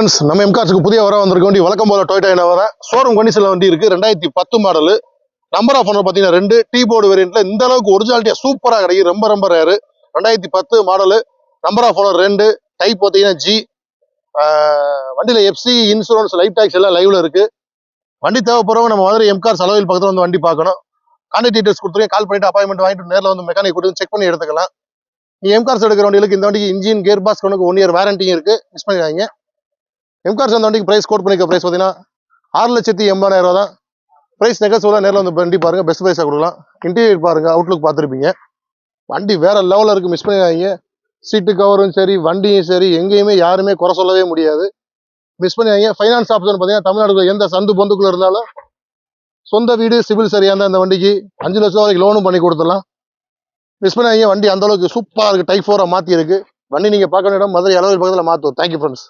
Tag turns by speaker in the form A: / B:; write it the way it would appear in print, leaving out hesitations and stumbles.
A: நம்ம எம்கார்ஸ்க்கு புதிய வர வந்திருக்க வண்டி வழக்கம் போல டொயோட்டா இனோவா தான். ஷோரூம் கண்டிஷன்ல வண்டி இருக்கு. 2010 மாடல். நம்பர் ஆஃப் ஓனர் பாத்தீங்கன்னா 2 டீ போர்டு வேரியன்ட்ல இந்த அளவுக்கு ஒரிஜினாலிட்டியா சூப்பரா கிடைக்கும். ரொம்ப ரொம்ப rare. 2010 model. Number of owner 2. Type பாத்தீங்கன்னா ஜி. வண்டியில எஃப்சி இன்சூரன்ஸ் லைஃப் டாக்ஸ் எல்லாம் லைவ்ல இருக்கு. வண்டி தேவைப்படுறவங்க நம்ம மதுரை எம்கார்ஸ் அளவில் பக்கத்துல வந்து வண்டி பார்க்கணும். கான்டாக்ட் டீடைல்ஸ் கொடுத்துருக்கேன். கால் பண்ணிட்டு அப்பாயின்மெண்ட் வாங்கிட்டு நேரில் வந்து மெக்கானிக் கொடுத்து செக் பண்ணி எடுத்துக்கலாம். நீ எம்கார்ஸ் எடுக்கிற வண்டிகளுக்கு இந்த வண்டிக்கு engine gear box 1 year warranty இருக்கு. மிஸ் பண்ணிடுவாங்க. எம்கார்ஸ் அந்த வண்டிக்கு பிரைஸ் கோட் பண்ணிக்க பிரைஸ் பார்த்தீங்கன்னா 6,80,000 தான். பிரைஸ் நெகோசியபிளா நேரில் வந்து வண்டி பாருங்க. பெஸ்ட் பிரைஸாக கொடுக்கலாம். இன்டீரியர் பாருங்க, அவுட்லுக் பார்த்துருப்பீங்க. வண்டி வேற லெவலில் இருக்கு. மிஸ் பண்ணிடுவாங்க. சீட்டு கவரும் சரி, வண்டியும் சரி, எங்கேயுமே யாருமே குறை சொல்லவே முடியாது. மிஸ் பண்ணிடுவாங்க. ஃபைனான்ஸ் ஆப்ஷன் பார்த்தீங்கன்னா தமிழ்நாடு எந்த சந்து பொந்துக்குள்ள இருந்தாலும் சொந்த வீடு சிவில் சரியா இருந்தால் அந்த வண்டிக்கு 5 லட்சம் வரைக்கும் லோனும் பண்ணி கொடுத்துடலாம். மிஸ் பண்ணிடுவாங்க. வண்டி அந்த அளவுக்கு சூப்பராக இருக்கு. டைப் 4 மாற்றி இருக்கு. வண்டி நீங்க பார்க்க வேண்டிய இடம் மதுரை அளவில் பக்கத்தில் மாத்தூர். Thank you friends.